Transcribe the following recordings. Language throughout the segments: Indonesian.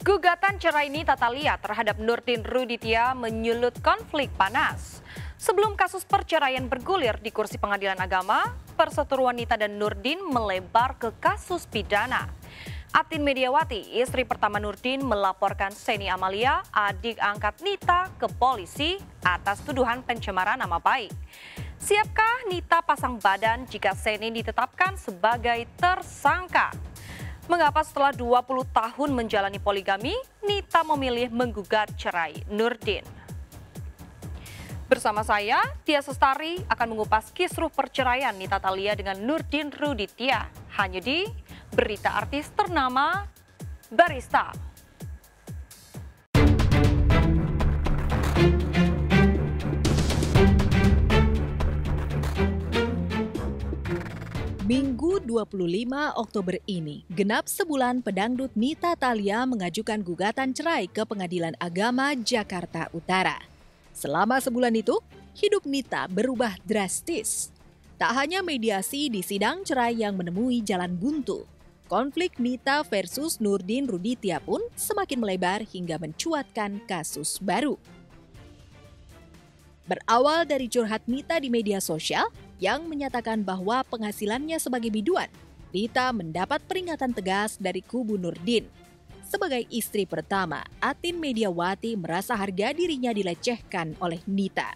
Gugatan cerai Nita Thalia terhadap Nurdin Ruditya menyulut konflik panas. Sebelum kasus perceraian bergulir di kursi pengadilan agama, perseteruan Nita dan Nurdin melebar ke kasus pidana. Atin Mediawati, istri pertama Nurdin, melaporkan Seni Amalia, adik angkat Nita, ke polisi atas tuduhan pencemaran nama baik. Siapkah Nita pasang badan jika Seni ditetapkan sebagai tersangka? Mengapa setelah 20 tahun menjalani poligami, Nita memilih menggugat cerai Nurdin? Bersama saya, Tia Sestari akan mengupas kisruh perceraian Nita Thalia dengan Nurdin Ruditya. Hanya di Berita Artis Ternama Barista. Minggu 25 Oktober ini, genap sebulan pedangdut Nita Thalia mengajukan gugatan cerai ke Pengadilan Agama Jakarta Utara. Selama sebulan itu, hidup Nita berubah drastis. Tak hanya mediasi di sidang cerai yang menemui jalan buntu, konflik Nita versus Nurdin Ruditya pun semakin melebar hingga mencuatkan kasus baru. Berawal dari curhat Nita di media sosial yang menyatakan bahwa penghasilannya sebagai biduan, Nita mendapat peringatan tegas dari kubu Nurdin. Sebagai istri pertama, Atin Mediawati merasa harga dirinya dilecehkan oleh Nita.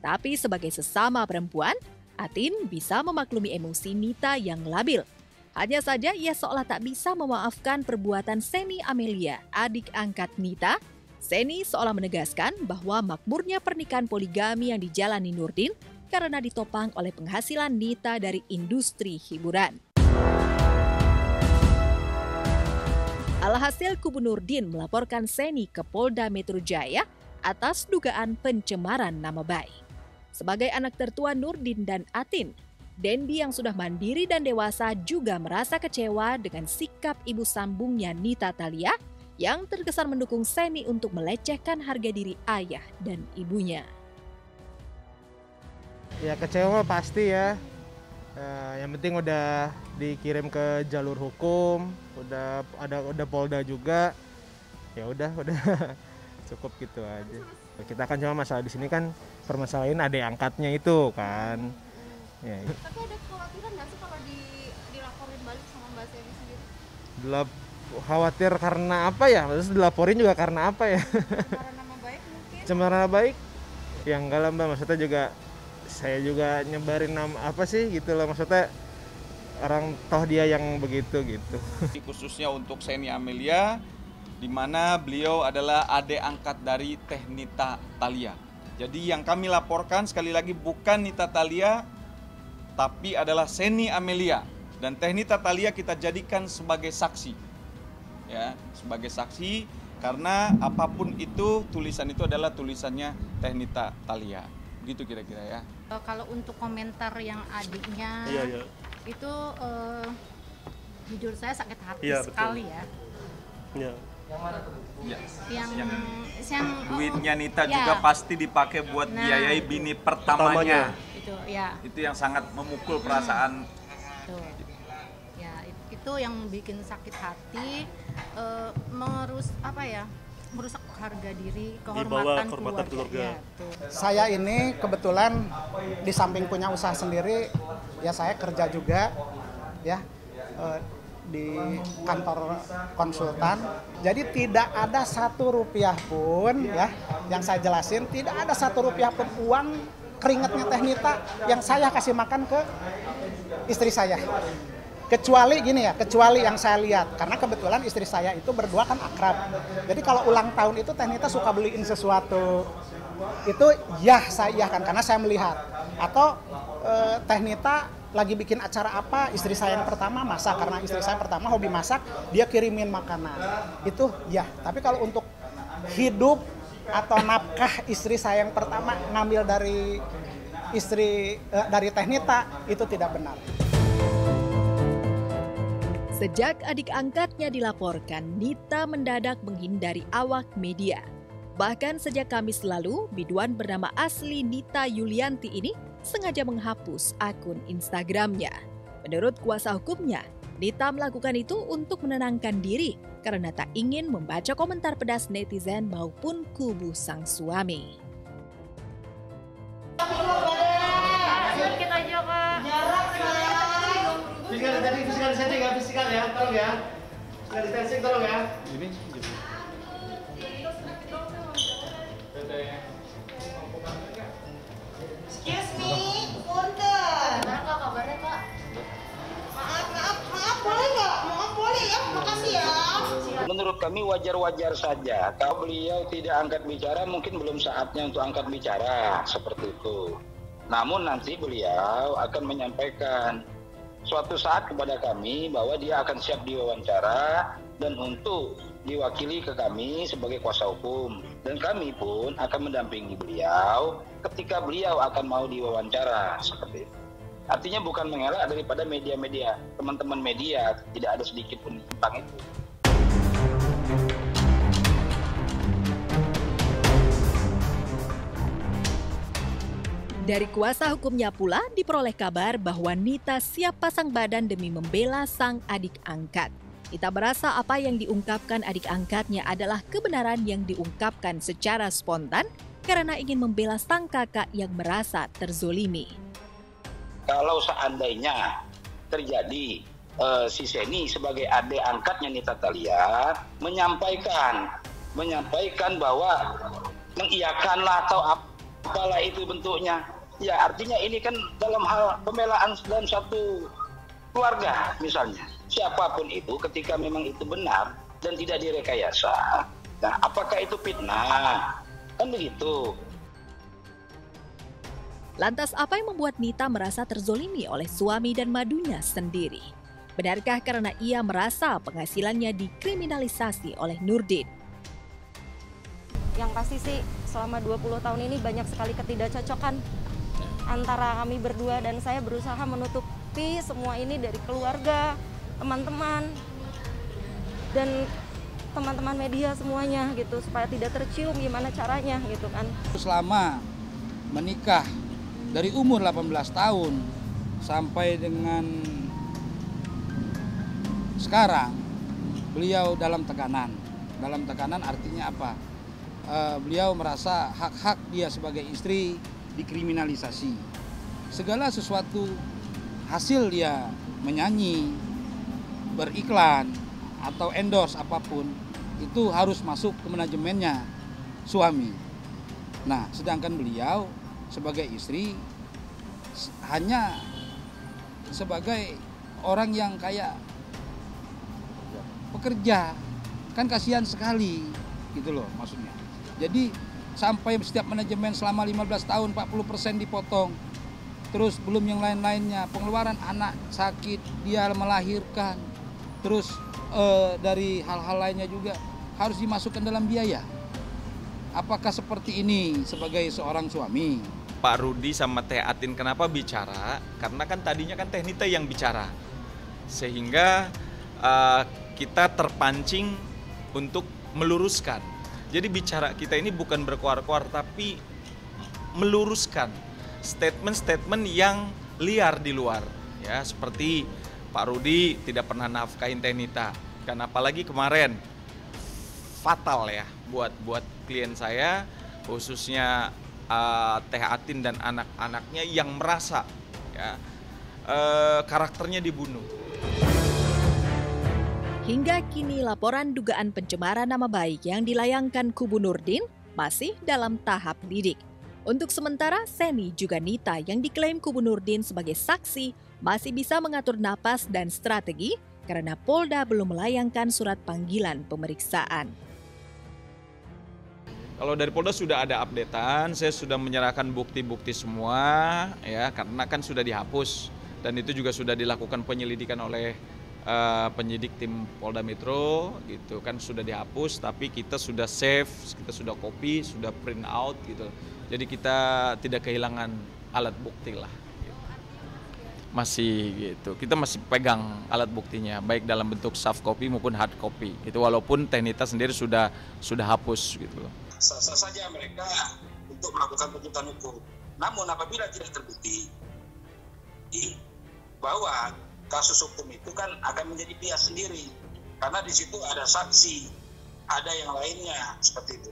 Tapi sebagai sesama perempuan, Atin bisa memaklumi emosi Nita yang labil. Hanya saja ia seolah tak bisa memaafkan perbuatan Seni Amelia, adik angkat Nita. Seni seolah menegaskan bahwa makmurnya pernikahan poligami yang dijalani Nurdin karena ditopang oleh penghasilan Nita dari industri hiburan. Alhasil kubu Nurdin melaporkan Seni ke Polda Metro Jaya atas dugaan pencemaran nama baik. Sebagai anak tertua Nurdin dan Atin, Dendi yang sudah mandiri dan dewasa juga merasa kecewa dengan sikap ibu sambungnya Nita Thalia yang terkesan mendukung Seni untuk melecehkan harga diri ayah dan ibunya. Ya kecewa pasti ya. Yang penting udah dikirim ke jalur hukum, udah Polda juga. Ya udah cukup gitu aja. Kita kan cuma masalah di sini kan permasalahan adik angkatnya itu kan. Ya. Tapi ada kekhawatiran nggak sih kalau dilaporin balik sama Mbak Seni sendiri? Khawatir karena apa ya? Terus dilaporin juga karena apa ya? Cemaran nama baik mungkin? Cemaran nama baik? Ya enggak lah Mbak, maksudnya juga saya juga nyebarin nama apa sih gitu loh, maksudnya orang toh dia yang begitu gitu. Khususnya untuk Seni Amelia, di mana beliau adalah adik angkat dari Teh Nita Thalia. Jadi yang kami laporkan sekali lagi bukan Nita Thalia, tapi adalah Seni Amelia. Dan Teh Nita Thalia kita jadikan sebagai saksi. Ya, sebagai saksi karena apapun itu, tulisan itu adalah tulisannya Teh Nita Thalia. Gitu kira-kira ya. Kalau untuk komentar yang adiknya, itu jujur saya sakit hati sekali ya. Iya. Yang duitnya Nita juga pasti dipakai buat biayai bini pertamanya. Itu yang sangat memukul perasaan. Itu yang bikin sakit hati, merusak harga diri, kehormatan keluarga. Saya ini kebetulan di samping punya usaha sendiri, ya saya kerja juga ya di kantor konsultan. Jadi tidak ada Rp1 pun ya, yang saya jelasin tidak ada Rp1 pun uang keringatnya Teh Nita yang saya kasih makan ke istri saya. Kecuali yang saya lihat, karena kebetulan istri saya itu berdua kan akrab. Jadi kalau ulang tahun itu Teh Nita suka beliin sesuatu. Itu saya iyahkan karena saya melihat. Atau Teh Nita lagi bikin acara apa, istri saya yang pertama masak, karena istri saya pertama hobi masak, dia kirimin makanan. Itu ya, tapi kalau untuk hidup atau nafkah istri saya yang pertama ngambil dari Teh Nita, itu tidak benar. Sejak adik angkatnya dilaporkan, Nita mendadak menghindari awak media. Bahkan sejak Kamis lalu, biduan bernama asli Nita Yulianti ini sengaja menghapus akun Instagramnya. Menurut kuasa hukumnya, Nita melakukan itu untuk menenangkan diri karena tak ingin membaca komentar pedas netizen maupun kubu sang suami. Sedikit aja, Kak. Physical ya, tolong ya. Physical distancing tolong ya. Ini. Excuse me, punten. Gimana Kak kabarnya, Kak? Maaf boleh nggak? Maaf boleh ya, makasih ya. Menurut kami wajar-wajar saja. Kalau beliau tidak angkat bicara, mungkin belum saatnya untuk angkat bicara seperti itu. Namun nanti beliau akan menyampaikan suatu saat kepada kami bahwa dia akan siap diwawancara dan untuk diwakili ke kami sebagai kuasa hukum. Dan kami pun akan mendampingi beliau ketika beliau akan mau diwawancara seperti itu. Artinya bukan mengelak daripada media-media, teman-teman media, tidak ada sedikit pun tentang itu. Dari kuasa hukumnya pula diperoleh kabar bahwa Nita siap pasang badan demi membela sang adik angkat. Nita merasa apa yang diungkapkan adik angkatnya adalah kebenaran yang diungkapkan secara spontan karena ingin membela sang kakak yang merasa terzolimi. Kalau seandainya terjadi si Seni sebagai adik angkatnya Nita Thalia menyampaikan bahwa mengiyakanlah atau apalah itu bentuknya. Ya artinya ini kan dalam hal pembelaan dalam satu keluarga misalnya. Siapapun itu ketika memang itu benar dan tidak direkayasa. Nah apakah itu fitnah? Kan begitu. Lantas apa yang membuat Nita merasa terzolimi oleh suami dan madunya sendiri? Benarkah karena ia merasa penghasilannya dikriminalisasi oleh Nurdin? Yang pasti sih selama 20 tahun ini banyak sekali ketidakcocokan antara kami berdua dan saya berusaha menutupi semua ini dari keluarga, teman-teman, dan teman-teman media semuanya gitu supaya tidak tercium gimana caranya gitu kan. Selama menikah dari umur 18 tahun sampai dengan sekarang beliau dalam tekanan. Dalam tekanan artinya apa? Beliau merasa hak-hak dia sebagai istri dikriminalisasi. Segala sesuatu hasil dia menyanyi, beriklan atau endorse apapun itu harus masuk ke manajemennya suami. Nah, sedangkan beliau sebagai istri hanya sebagai orang yang kayak pekerja, kan kasihan sekali gitu loh maksudnya. Jadi sampai setiap manajemen selama 15 tahun 40% dipotong, terus belum yang lain-lainnya, pengeluaran anak sakit, dia melahirkan, terus dari hal-hal lainnya juga harus dimasukkan dalam biaya. Apakah seperti ini sebagai seorang suami? Pak Rudi sama Teh Atin kenapa bicara? Karena kan tadinya kan Teh Nita yang bicara. Sehingga kita terpancing untuk meluruskan. Jadi bicara kita ini bukan berkoar-koar tapi meluruskan statement-statement yang liar di luar. Ya, seperti Pak Rudi tidak pernah nafkahin Teh Nita. Dan apalagi kemarin fatal ya buat klien saya, khususnya Teh Atin dan anak-anaknya yang merasa ya, karakternya dibunuh. Hingga kini laporan dugaan pencemaran nama baik yang dilayangkan kubu Nurdin masih dalam tahap lidik. Untuk sementara, Seni juga Nita yang diklaim kubu Nurdin sebagai saksi masih bisa mengatur napas dan strategi karena Polda belum melayangkan surat panggilan pemeriksaan. Kalau dari Polda sudah ada updatean, saya sudah menyerahkan bukti-bukti semua ya, karena kan sudah dihapus dan itu juga sudah dilakukan penyelidikan oleh penyidik tim Polda Metro gitu kan, sudah dihapus tapi kita sudah save, kita sudah copy, sudah print out gitu. Jadi kita tidak kehilangan alat bukti lah. Gitu. Masih gitu. Kita masih pegang alat buktinya baik dalam bentuk soft copy maupun hard copy. Gitu walaupun Teh Nita sendiri sudah hapus gitu loh. Sah-sah saja mereka untuk melakukan penuntutan hukum. Namun apabila tidak terbukti bahwa kasus hukum itu kan akan menjadi bias sendiri. Karena di situ ada saksi, ada yang lainnya, seperti itu.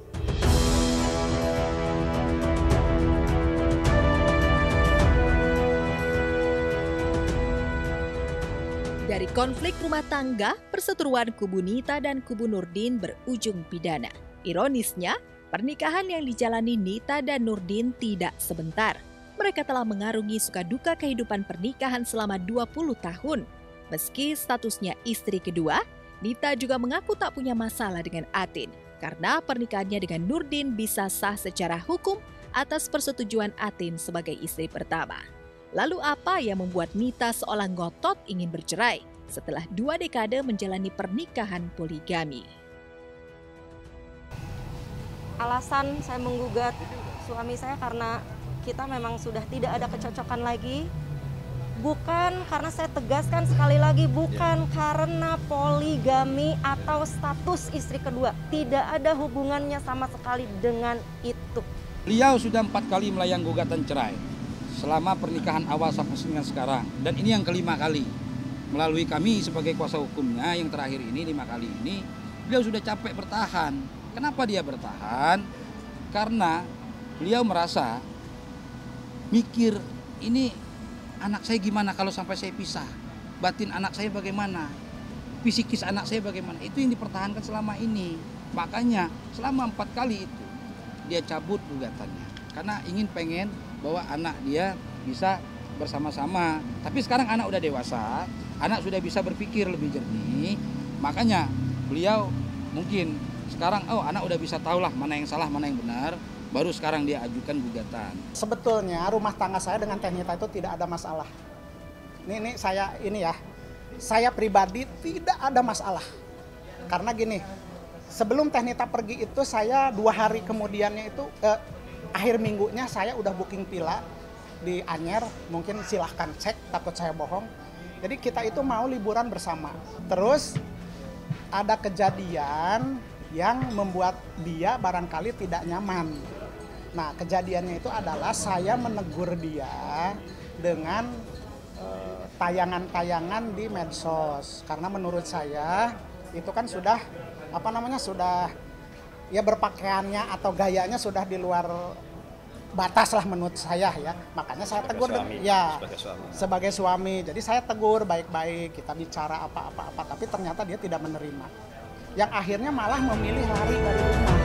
Dari konflik rumah tangga, perseteruan kubu Nita dan kubu Nurdin berujung pidana. Ironisnya, pernikahan yang dijalani Nita dan Nurdin tidak sebentar. Mereka telah mengarungi suka duka kehidupan pernikahan selama 20 tahun. Meski statusnya istri kedua, Nita juga mengaku tak punya masalah dengan Atin karena pernikahannya dengan Nurdin bisa sah secara hukum atas persetujuan Atin sebagai istri pertama. Lalu apa yang membuat Nita seolah ngotot ingin bercerai setelah 2 dekade menjalani pernikahan poligami? Alasan saya menggugat suami saya karena kita memang sudah tidak ada kecocokan lagi. Bukan karena saya tegaskan sekali lagi, bukan karena poligami atau status istri kedua. Tidak ada hubungannya sama sekali dengan itu. Beliau sudah 4 kali melayang gugatan cerai selama pernikahan awal sampai dengan sekarang. Dan ini yang kelima kali. Melalui kami sebagai kuasa hukumnya yang terakhir ini 5 kali ini, beliau sudah capek bertahan. Kenapa dia bertahan? Karena beliau merasa mikir, ini anak saya gimana kalau sampai saya pisah? Batin anak saya bagaimana? Psikis anak saya bagaimana? Itu yang dipertahankan selama ini. Makanya selama 4 kali itu dia cabut gugatannya. Karena pengen bahwa anak dia bisa bersama-sama. Tapi sekarang anak udah dewasa, anak sudah bisa berpikir lebih jernih. Makanya beliau mungkin sekarang, anak udah bisa tahu lah mana yang salah, mana yang benar. Baru sekarang dia ajukan gugatan. Sebetulnya rumah tangga saya dengan Teh Nita itu tidak ada masalah. Saya pribadi tidak ada masalah. Karena gini, sebelum Teh Nita pergi itu saya 2 hari kemudiannya itu akhir minggunya saya udah booking villa di Anyer, mungkin silahkan cek, takut saya bohong. Jadi kita itu mau liburan bersama. Terus ada kejadian yang membuat dia barangkali tidak nyaman. Nah, kejadiannya itu adalah saya menegur dia dengan tayangan-tayangan di medsos. Karena menurut saya itu kan sudah sudah ya berpakaiannya atau gayanya sudah di luar batas lah menurut saya ya. Makanya saya tegur sebagai suami. Jadi saya tegur baik-baik, kita bicara apa-apa, tapi ternyata dia tidak menerima. Yang akhirnya malah memilih lari dari rumah.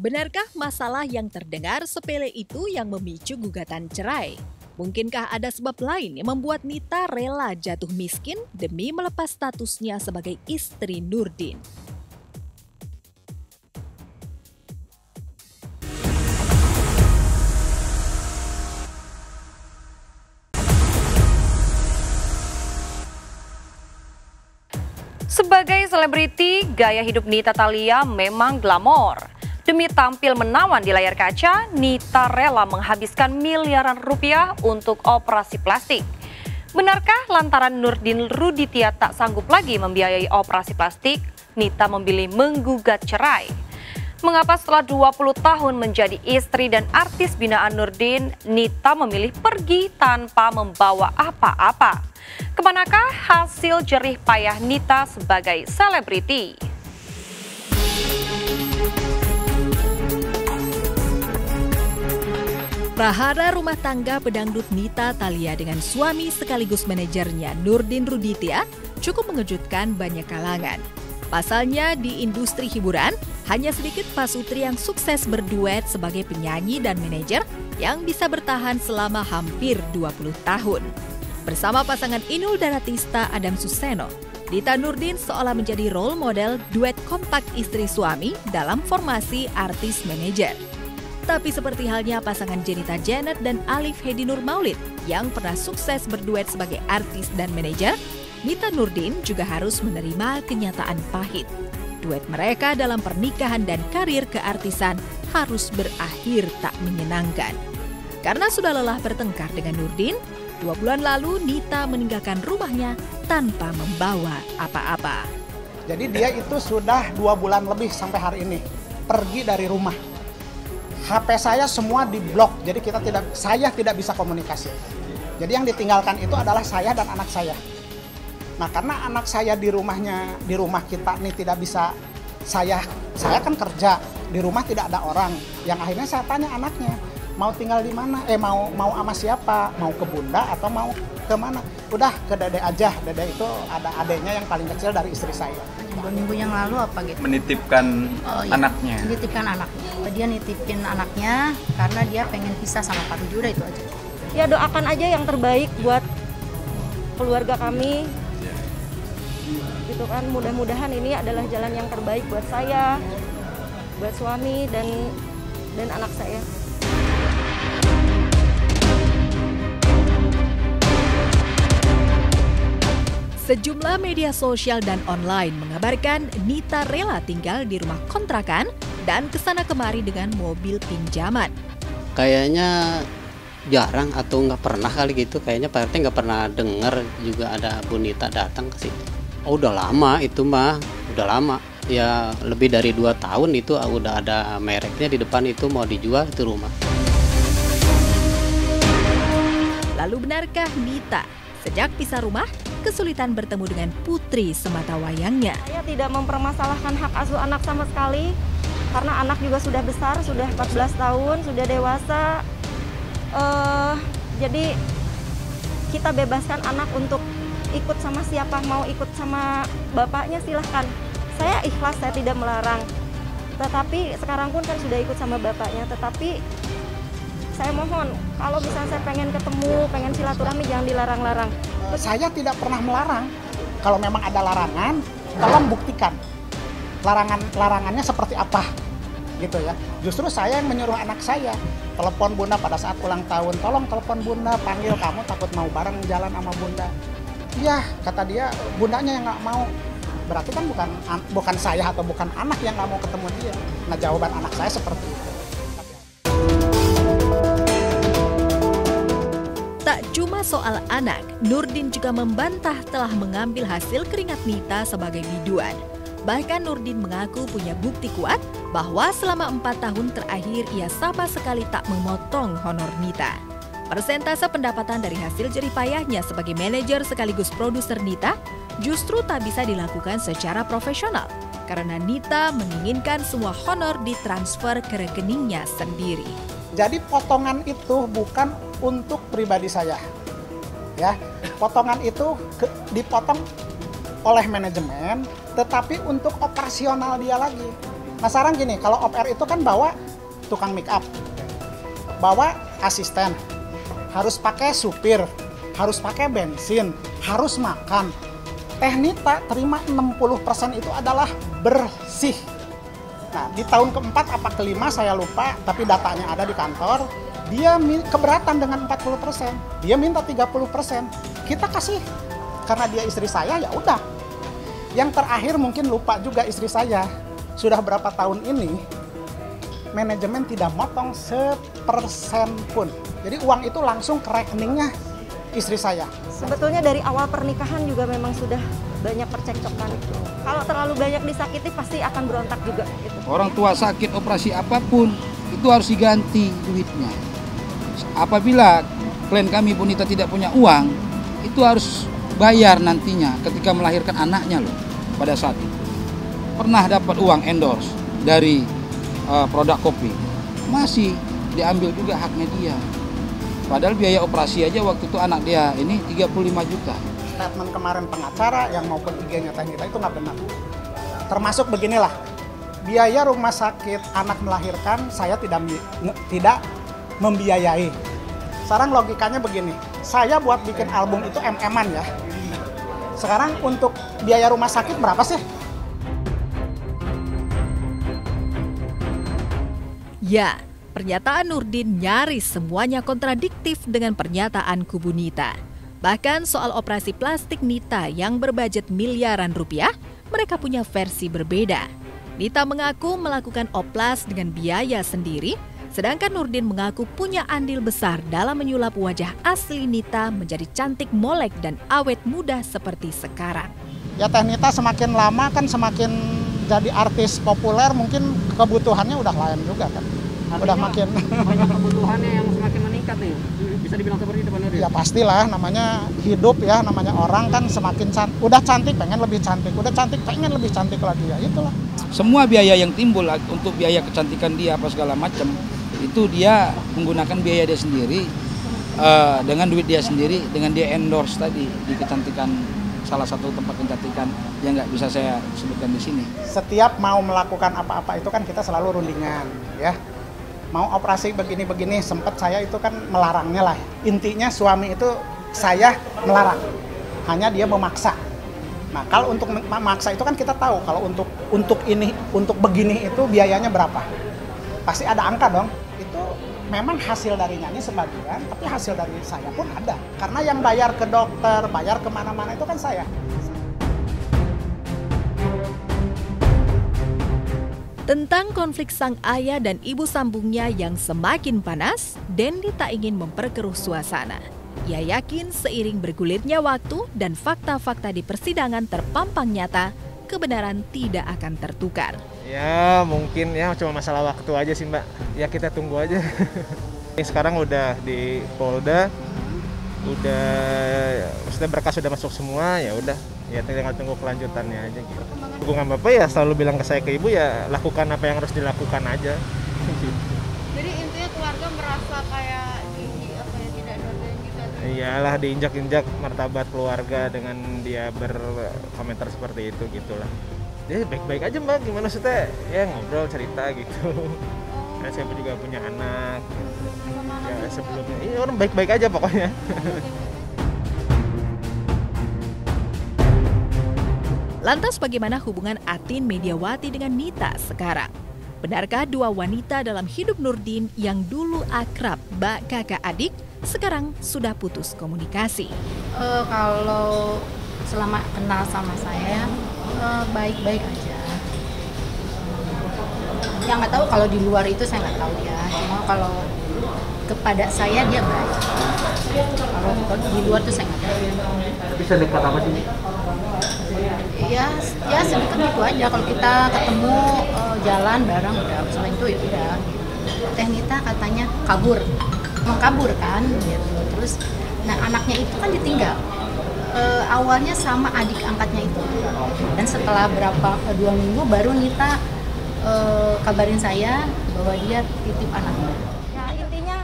Benarkah masalah yang terdengar sepele itu yang memicu gugatan cerai? Mungkinkah ada sebab lain yang membuat Nita rela jatuh miskin demi melepas statusnya sebagai istri Nurdin? Sebagai selebriti, gaya hidup Nita Thalia memang glamor. Demi tampil menawan di layar kaca, Nita rela menghabiskan miliaran rupiah untuk operasi plastik. Benarkah lantaran Nurdin Ruditya tak sanggup lagi membiayai operasi plastik, Nita memilih menggugat cerai? Mengapa setelah 20 tahun menjadi istri dan artis binaan Nurdin, Nita memilih pergi tanpa membawa apa-apa? Kemanakah hasil jerih payah Nita sebagai selebriti? Prahara rumah tangga pedangdut Nita Thalia dengan suami sekaligus manajernya Nurdin Ruditya cukup mengejutkan banyak kalangan. Pasalnya di industri hiburan, hanya sedikit pasutri yang sukses berduet sebagai penyanyi dan manajer yang bisa bertahan selama hampir 20 tahun. Bersama pasangan Inul Daratista Adam Suseno, Nita Nurdin seolah menjadi role model duet kompak istri suami dalam formasi artis manajer. Tapi seperti halnya pasangan Jenita Janet dan Alif Hedi Nur Maulid yang pernah sukses berduet sebagai artis dan manajer, Nita Nurdin juga harus menerima kenyataan pahit. Duet mereka dalam pernikahan dan karir keartisan harus berakhir tak menyenangkan. Karena sudah lelah bertengkar dengan Nurdin, 2 bulan lalu Nita meninggalkan rumahnya tanpa membawa apa-apa. Jadi dia itu sudah 2 bulan lebih sampai hari ini pergi dari rumah. HP saya semua diblok, jadi saya tidak bisa komunikasi. Jadi yang ditinggalkan itu adalah saya dan anak saya. Nah, karena anak saya di rumah kita nih tidak bisa, saya kan kerja, di rumah tidak ada orang. Yang akhirnya saya tanya anaknya, mau tinggal di mana? Mau sama siapa? Mau ke bunda atau mau ke mana? Udah ke dede aja. Dede itu ada adeknya yang paling kecil dari istri saya. 2 minggu yang lalu apa gitu? Menitipkan anaknya. Menitipkan anaknya. Dia nitipin anaknya karena dia pengen pisah sama Pak Rudy, udah itu aja. Ya doakan aja yang terbaik buat keluarga kami. Gitu kan, mudah-mudahan ini adalah jalan yang terbaik buat saya, buat suami dan anak saya. Sejumlah media sosial dan online mengabarkan Nita rela tinggal di rumah kontrakan dan kesana kemari dengan mobil pinjaman. Kayaknya jarang atau nggak pernah kali gitu, kayaknya Pak RT nggak pernah dengar juga ada Bu Nita datang ke situ. Oh, udah lama itu mah, udah lama. Ya lebih dari 2 tahun itu udah ada mereknya di depan itu mau dijual itu rumah. Lalu benarkah Nita sejak pisah rumah kesulitan bertemu dengan putri sematawayangnya? Saya tidak mempermasalahkan hak asuh anak sama sekali karena anak juga sudah besar, sudah 14 tahun, sudah dewasa. Jadi kita bebaskan anak untuk ikut sama siapa, mau ikut sama bapaknya silahkan. Saya ikhlas, saya tidak melarang. Tetapi sekarang pun kan sudah ikut sama bapaknya. Tetapi saya mohon, kalau misalnya saya pengen ketemu, pengen silaturahmi, jangan dilarang-larang. Saya tidak pernah melarang. Kalau memang ada larangan, tolong buktikan. Larangannya seperti apa, gitu ya. Justru saya yang menyuruh anak saya, telepon bunda pada saat ulang tahun, tolong telepon bunda, panggil kamu takut mau bareng jalan sama bunda. Iya, kata dia, bundanya yang nggak mau. Berarti kan bukan saya atau bukan anak yang nggak mau ketemu dia. Nah, jawaban anak saya seperti itu. Tak cuma soal anak, Nurdin juga membantah telah mengambil hasil keringat Nita sebagai biduan. Bahkan Nurdin mengaku punya bukti kuat bahwa selama 4 tahun terakhir ia sama sekali tak memotong honor Nita. Persentase pendapatan dari hasil jerih payahnya sebagai manajer sekaligus produser Nita justru tak bisa dilakukan secara profesional karena Nita menginginkan semua honor ditransfer ke rekeningnya sendiri. Jadi potongan itu bukan untuk pribadi saya, ya. Potongan itu dipotong oleh manajemen, tetapi untuk operasional dia lagi. Nah sekarang gini, kalau op-air itu kan bawa tukang make up, bawa asisten, harus pakai supir, harus pakai bensin, harus makan. Teh Nita terima 60% itu adalah bersih. Nah, di tahun keempat apa kelima saya lupa, tapi datanya ada di kantor, dia keberatan dengan 40%. Dia minta 30%. Kita kasih. Karena dia istri saya, ya udah. Yang terakhir mungkin lupa juga istri saya. Sudah berapa tahun ini, manajemen tidak motong 1% pun. Jadi uang itu langsung ke rekeningnya istri saya. Sebetulnya dari awal pernikahan juga memang sudah banyak percekcokan. Kalau terlalu banyak disakiti pasti akan berontak juga. Gitu. Orang tua sakit operasi apapun itu harus diganti duitnya. Apabila klien kami Bu Nita tidak punya uang, itu harus bayar nantinya ketika melahirkan anaknya loh. Pada saat itu pernah dapat uang endorse dari produk kopi, masih diambil juga haknya dia. Padahal biaya operasi aja waktu itu anak dia ini 35 juta. Statement kemarin pengacara yang maupun IG-nya Teh Nita itu nggak benar. Termasuk beginilah, biaya rumah sakit anak melahirkan saya tidak membiayai. Sekarang logikanya begini, saya buat bikin album itu MM-an ya. Sekarang untuk biaya rumah sakit berapa sih? Ya, pernyataan Nurdin nyaris semuanya kontradiktif dengan pernyataan kubu Nita. Bahkan soal operasi plastik Nita yang berbudget miliaran rupiah, mereka punya versi berbeda. Nita mengaku melakukan oplas dengan biaya sendiri, Sedangkan Nurdin mengaku punya andil besar dalam menyulap wajah asli Nita menjadi cantik molek dan awet muda seperti sekarang. Ya Teh Nita semakin lama kan semakin jadi artis populer, mungkin kebutuhannya udah lain juga kan. Udah makin banyak kebutuhannya yang semakin meningkat nih. Bisa dibilang seperti itu Pak Nurdin? Ya pastilah, namanya hidup ya, namanya orang kan semakin udah cantik pengen lebih cantik, udah cantik pengen lebih cantik lagi, ya itulah. Semua biaya yang timbul untuk biaya kecantikan dia apa segala macam itu dia menggunakan biaya dia sendiri, dengan duit dia sendiri, dengan dia endorse tadi di kecantikan salah satu tempat kecantikan yang nggak bisa saya sebutkan di sini. Setiap mau melakukan apa-apa itu kan kita selalu rundingan ya. Mau operasi begini-begini, sempat saya itu kan melarangnya lah. Intinya suami itu saya melarang, hanya dia memaksa. Nah kalau untuk memaksa itu kan kita tahu kalau untuk begini itu biayanya berapa. Pasti ada angka dong. Itu memang hasil dari nyanyi sebagian, tapi hasil dari saya pun ada. Karena yang bayar ke dokter, bayar kemana-mana itu kan saya. Tentang konflik sang ayah dan ibu sambungnya yang semakin panas, Dendi tak ingin memperkeruh suasana. Ia yakin seiring bergulirnya waktu dan fakta-fakta di persidangan terpampang nyata, kebenaran tidak akan tertukar. Ya mungkin ya cuma masalah waktu aja sih Mbak. Ya kita tunggu aja. Sekarang udah di Polda, maksudnya berkas sudah masuk semua, ya udah. Ya tinggal tunggu kelanjutannya aja gitu. Hubungan Bapak ya selalu bilang ke saya ke Ibu ya lakukan apa yang harus dilakukan aja. Jadi intinya keluarga merasa kayak tidak dihargai gitu. Iyalah diinjak-injak martabat keluarga dengan dia berkomentar seperti itu gitulah. Jadi baik-baik aja Mbak, gimana sih Teh? Ya ngobrol cerita gitu. Karena saya juga punya anak. Ya sebelumnya, ini orang baik-baik aja pokoknya. Lantas bagaimana hubungan Atin Mediawati dengan Nita sekarang? Benarkah dua wanita dalam hidup Nurdin yang dulu akrab bak kakak adik, sekarang sudah putus komunikasi? Kalau selama kenal sama saya, baik-baik aja. Yang nggak tahu kalau di luar itu saya nggak tahu ya. Cuma kalau kepada saya dia baik. Kalau di luar tuh saya nggak tahu. Tapi sedekat apa sih? Ya sedekat itu aja. Kalau kita ketemu jalan bareng udah, selain itu ya udah. Teh Nita katanya mau kabur kan, gitu. Terus, nah anaknya itu kan ditinggal. Awalnya sama adik angkatnya itu. Dan setelah 2 minggu baru Nita kabarin saya bahwa dia titip anaknya. Ya intinya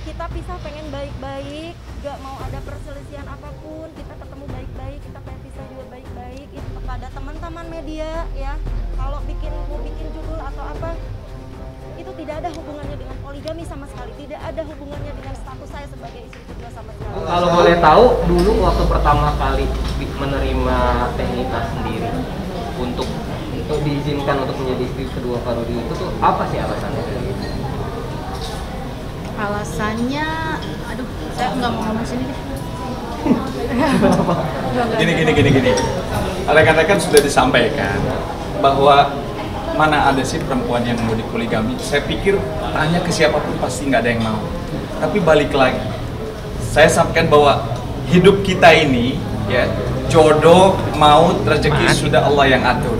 kita pisah pengen baik-baik, gak mau ada perselisihan apapun, kita ketemu baik-baik, kita pengen pisah juga baik-baik. Itu kepada teman-teman media ya, kalau mau bikin judul atau apa, itu tidak ada hubungannya dengan poligami sama sekali, tidak ada hubungannya dengan status saya sebagai istri kedua sama sekali. Kalau boleh tahu, dulu waktu pertama kali menerima Teh Nita sendiri untuk diizinkan untuk menjadi istri kedua Pak Rudi itu tuh apa sih alasannya? Alasannya, aduh, saya nggak mau ngomong sini deh. Gini. Rekan-rekan sudah disampaikan bahwa mana ada sih perempuan yang mau dipoligami. Saya pikir tanya ke siapapun pasti nggak ada yang mau. Tapi balik lagi, saya sampaikan bahwa hidup kita ini ya jodoh, maut, rezeki sudah Allah yang atur.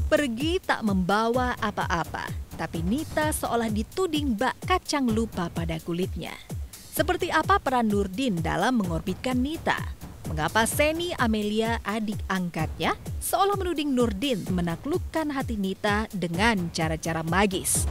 Pergi tak membawa apa-apa, tapi Nita seolah dituding bak kacang lupa pada kulitnya. Seperti apa peran Nurdin dalam mengorbitkan Nita? Mengapa Seni Amelia, adik angkatnya, seolah menuding Nurdin menaklukkan hati Nita dengan cara-cara magis?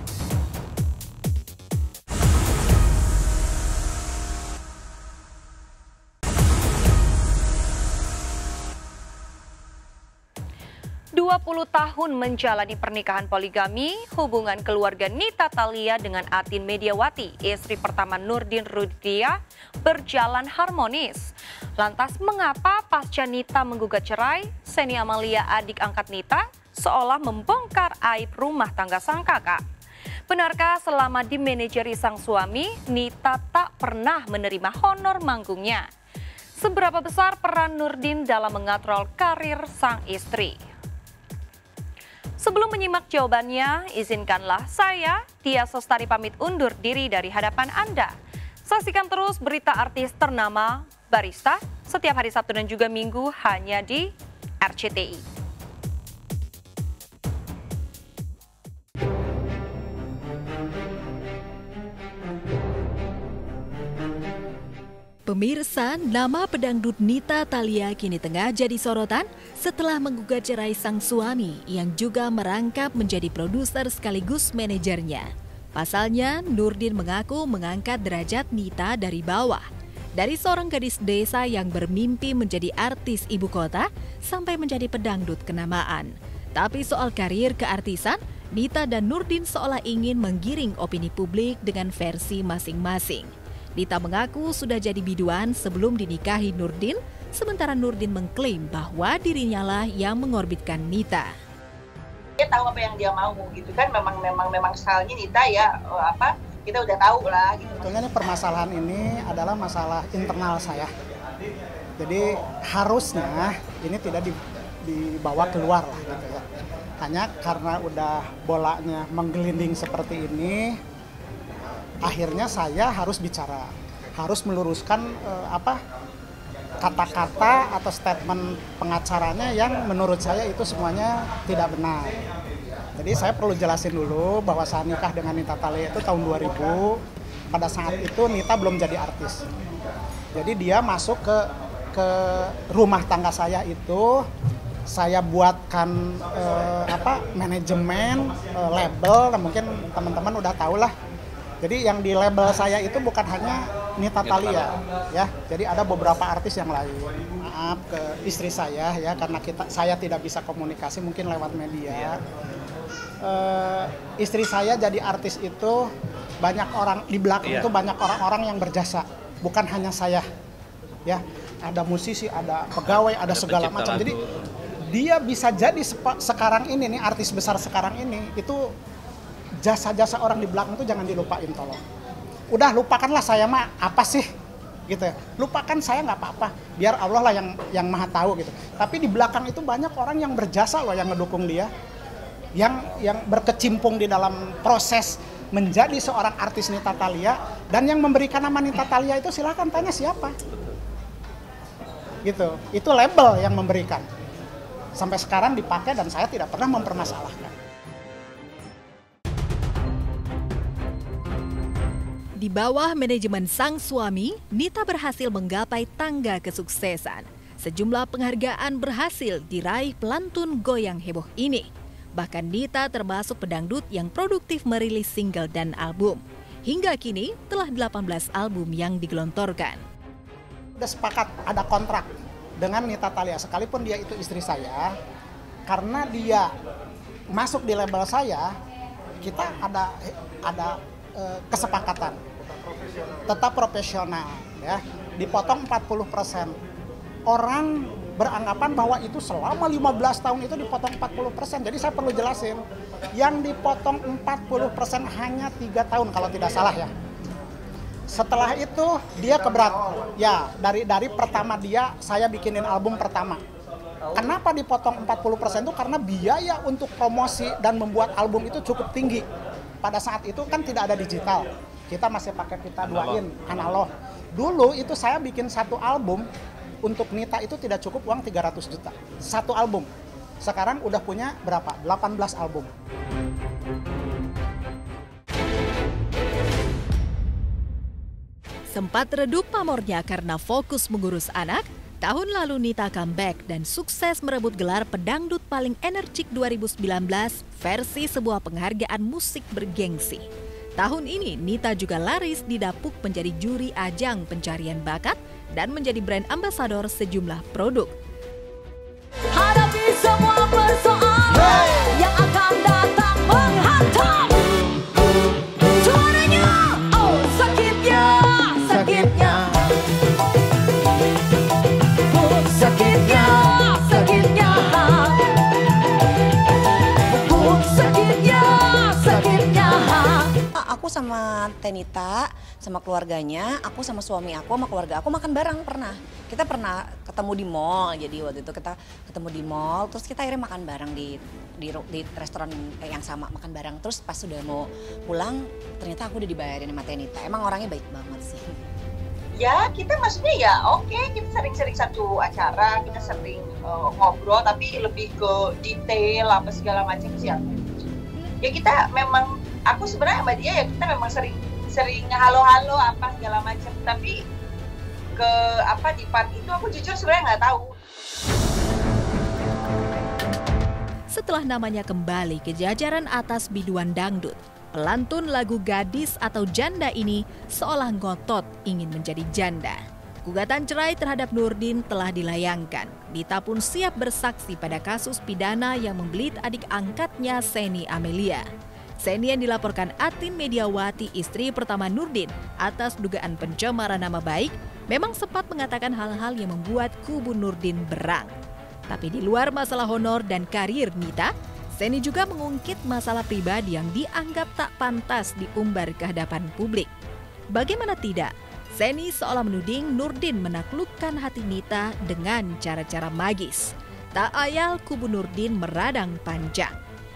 Tahun menjalani pernikahan poligami, hubungan keluarga Nita Thalia dengan Atin Mediawati, istri pertama Nurdin Ruditia, berjalan harmonis. Lantas mengapa pasca Nita menggugat cerai, Seni Amalia, adik angkat Nita, seolah membongkar aib rumah tangga sang kakak? Benarkah selama dimanajeri sang suami, Nita tak pernah menerima honor manggungnya? Seberapa besar peran Nurdin dalam mengatrol karir sang istri? Sebelum menyimak jawabannya, izinkanlah saya, Tia Sostari, pamit undur diri dari hadapan Anda. Saksikan terus berita artis ternama Barista setiap hari Sabtu dan juga Minggu hanya di RCTI. Pemirsa, nama pedangdut Nita Thalia kini tengah jadi sorotan setelah menggugat cerai sang suami yang juga merangkap menjadi produser sekaligus manajernya. Pasalnya, Nurdin mengaku mengangkat derajat Nita dari bawah. Dari seorang gadis desa yang bermimpi menjadi artis ibu kota sampai menjadi pedangdut kenamaan. Tapi soal karir keartisan, Nita dan Nurdin seolah ingin menggiring opini publik dengan versi masing-masing. Nita mengaku sudah jadi biduan sebelum dinikahi Nurdin, sementara Nurdin mengklaim bahwa dirinya lah yang mengorbitkan Nita. Dia tahu apa yang dia mau gitu kan, memang stylenya Nita ya, kita udah tahu lah gitu. Sebetulnya permasalahan ini adalah masalah internal saya. Jadi harusnya ini tidak dibawa keluar lah gitu ya. Hanya karena udah bolanya menggelinding seperti ini, akhirnya saya harus bicara, harus meluruskan kata-kata atau statement pengacaranya yang menurut saya itu semuanya tidak benar. Jadi saya perlu jelasin dulu bahwa saya nikah dengan Nita Thalia itu tahun 2000. Pada saat itu Nita belum jadi artis. Jadi dia masuk ke rumah tangga saya itu, saya buatkan manajemen, label, dan mungkin teman-teman udah tahu lah. Jadi yang di label saya itu bukan hanya Nita Thalia ya. Jadi ada beberapa artis yang lain. Maaf ke istri saya ya, karena saya tidak bisa komunikasi mungkin lewat media. Istri saya jadi artis itu banyak orang di belakang itu banyak orang-orang yang berjasa, bukan hanya saya. Ya, ada musisi, ada pegawai, ada segala macam. Jadi dia bisa jadi sekarang ini nih, artis besar sekarang ini itu jasa-jasa orang di belakang itu jangan dilupain, tolong. Udah lupakanlah saya mah apa sih gitu ya. Lupakan saya nggak apa-apa, biar Allah lah yang maha tahu gitu. Tapi di belakang itu banyak orang yang berjasa loh, yang ngedukung dia, yang berkecimpung di dalam proses menjadi seorang artis Nita Thalia, dan yang memberikan nama Nita Thalia itu silakan tanya siapa. Gitu. Itu label yang memberikan. Sampai sekarang dipakai dan saya tidak pernah mempermasalahkan. Di bawah manajemen sang suami, Nita berhasil menggapai tangga kesuksesan. Sejumlah penghargaan berhasil diraih pelantun goyang heboh ini. Bahkan Nita termasuk pedangdut yang produktif merilis single dan album. Hingga kini telah 18 album yang digelontorkan. Udah sepakat ada kontrak dengan Nita Thalia, sekalipun dia itu istri saya, karena dia masuk di label saya, kita ada kesepakatan tetap profesional ya, dipotong 40%. Orang beranggapan bahwa itu selama 15 tahun itu dipotong 40%. Jadi saya perlu jelasin, yang dipotong 40% hanya 3 tahun kalau tidak salah ya. Setelah itu dia keberat ya, dari pertama saya bikinin album pertama. Kenapa dipotong 40% itu? Karena biaya untuk promosi dan membuat album itu cukup tinggi. Pada saat itu kan tidak ada digital, kita masih pakai pita 2in, analog. Dulu itu saya bikin satu album untuk Nita itu tidak cukup uang 300 juta. Satu album. Sekarang udah punya berapa? 18 album. Sempat redup pamornya karena fokus mengurus anak, tahun lalu Nita comeback dan sukses merebut gelar pedangdut paling energik 2019 versi sebuah penghargaan musik bergengsi. Tahun ini Nita juga laris didapuk menjadi juri ajang pencarian bakat dan menjadi brand ambasador sejumlah produk. Hadapi semua persoalan yang akan datang menghantam. Suaranya, oh sakitnya, sakitnya. Sakitnya, sakitnya. Sakitnya, sakitnya. sama Tenita, sama keluarganya, aku sama suami aku, sama keluarga aku makan bareng pernah. Kita pernah ketemu di mall, jadi waktu itu kita ketemu di mall, terus kita akhirnya makan bareng di restoran yang sama, makan bareng. Terus pas sudah mau pulang, ternyata aku udah dibayarin sama Tenita. Emang orangnya baik banget sih. Ya kita maksudnya ya oke, kita sering-sering satu acara, kita sering ngobrol, tapi lebih ke detail apa segala macam sih aku. Ya kita memang, aku sebenarnya sama dia ya kita memang sering halo-halo apa segala macam, tapi ke apa di part itu aku jujur sebenarnya nggak tahu. Setelah namanya kembali ke jajaran atas biduan dangdut, pelantun lagu Gadis atau Janda ini seolah ngotot ingin menjadi janda. Gugatan cerai terhadap Nurdin telah dilayangkan. Nita pun siap bersaksi pada kasus pidana yang membelit adik angkatnya Seni Amelia. Seni yang dilaporkan Atin Mediawati, istri pertama Nurdin, atas dugaan pencemaran nama baik, memang sempat mengatakan hal-hal yang membuat kubu Nurdin berang. Tapi di luar masalah honor dan karir Nita, Seni juga mengungkit masalah pribadi yang dianggap tak pantas diumbar ke hadapan publik. Bagaimana tidak, Seni seolah menuding Nurdin menaklukkan hati Nita dengan cara-cara magis. Tak ayal kubu Nurdin meradang panjang.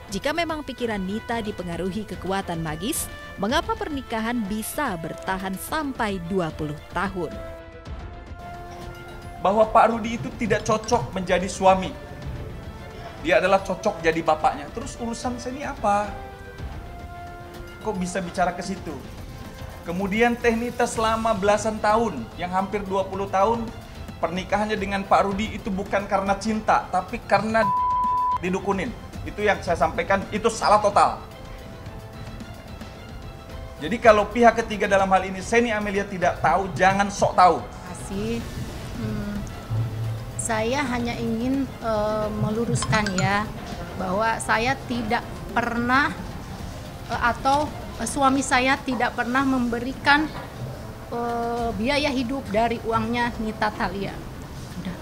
Jika memang pikiran Nita dipengaruhi kekuatan magis, mengapa pernikahan bisa bertahan sampai 20 tahun? Bahwa Pak Rudi itu tidak cocok menjadi suami. Dia adalah cocok jadi bapaknya. Terus urusan Seni apa? Kok bisa bicara ke situ? Kemudian Tenita selama belasan tahun, yang hampir 20 tahun, pernikahannya dengan Pak Rudi itu bukan karena cinta, tapi karena didukunin. Itu yang saya sampaikan, itu salah total. Jadi kalau pihak ketiga dalam hal ini Seni Amelia tidak tahu, jangan sok tahu. Masih. Saya hanya ingin meluruskan ya, bahwa saya tidak pernah atau suami saya tidak pernah memberikan biaya hidup dari uangnya Nita Thalia. Udah.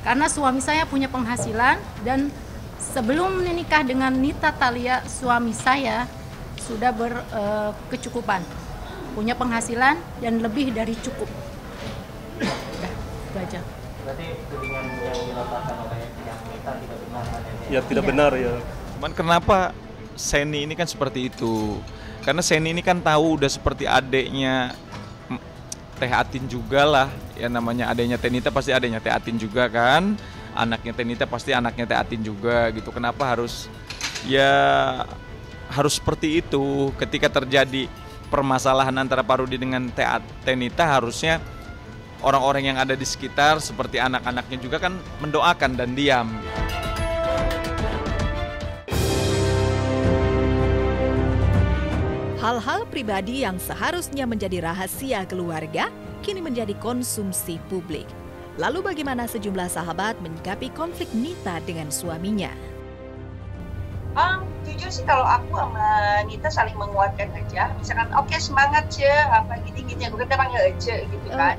Karena suami saya punya penghasilan, dan sebelum menikah dengan Nita Thalia, suami saya sudah berkecukupan, punya penghasilan dan lebih dari cukup. Udah, itu aja. Berarti tudingan yang dilontarkan oleh pihak Nita tidak benar kan? Ya tidak benar ya. Cuman kenapa Seni ini kan seperti itu? Karena Seni ini kan tahu udah seperti adeknya Teh Atin juga lah. Ya namanya adeknya Tenita pasti adeknya Teh Atin juga kan. Anaknya Tenita pasti anaknya Teh Atin juga gitu. Kenapa harus seperti itu? Ketika terjadi permasalahan antara Pak Rudi dengan Tenita, harusnya orang-orang yang ada di sekitar seperti anak-anaknya juga kan mendoakan dan diam. Hal-hal pribadi yang seharusnya menjadi rahasia keluarga kini menjadi konsumsi publik. Lalu bagaimana sejumlah sahabat menyikapi konflik Nita dengan suaminya? Jujur sih kalau aku sama Nita saling menguatkan aja. Misalkan oke, semangat Ce, apa gini-gini, aku kan panggil Ce gitu kan.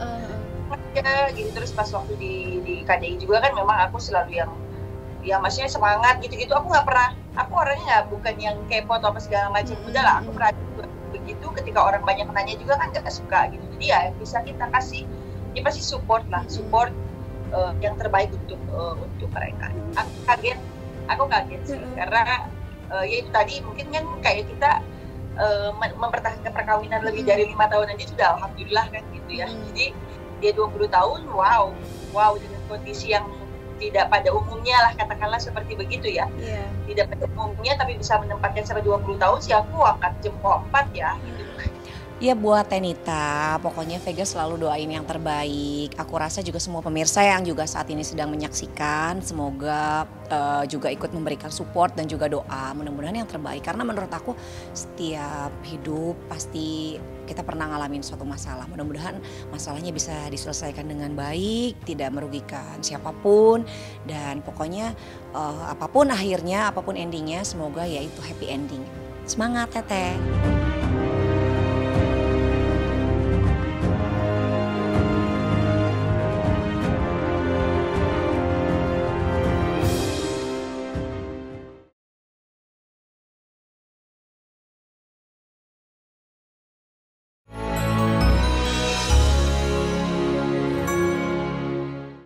Ya, gitu. Terus pas waktu di KDI juga kan memang aku selalu yang ya maksudnya semangat gitu-gitu. Aku nggak pernah, aku orangnya bukan yang kepo atau apa segala macam. Udahlah, aku pernah begitu ketika orang banyak nanya juga kan gak suka gitu. Jadi ya bisa kita kasih, ya pasti support yang terbaik untuk mereka. Aku kaget sih karena ya itu tadi mungkin kan kayak kita mempertahankan perkawinan lebih dari 5 tahun aja sudah alhamdulillah kan gitu ya. Jadi dia 20 tahun, wow dengan kondisi yang tidak pada umumnya lah, katakanlah seperti begitu ya. Tidak pada umumnya tapi bisa menempatkan sampai 20 tahun sih aku angkat jempol 4 ya gitu. Ya buat Tenita, pokoknya Vega selalu doain yang terbaik. Aku rasa juga semua pemirsa yang juga saat ini sedang menyaksikan, semoga juga ikut memberikan support dan juga doa. Mudah-mudahan yang terbaik, karena menurut aku setiap hidup pasti kita pernah ngalamin suatu masalah. Mudah-mudahan masalahnya bisa diselesaikan dengan baik, tidak merugikan siapapun. Dan pokoknya apapun akhirnya, apapun endingnya, semoga ya itu happy ending. Semangat Teteh!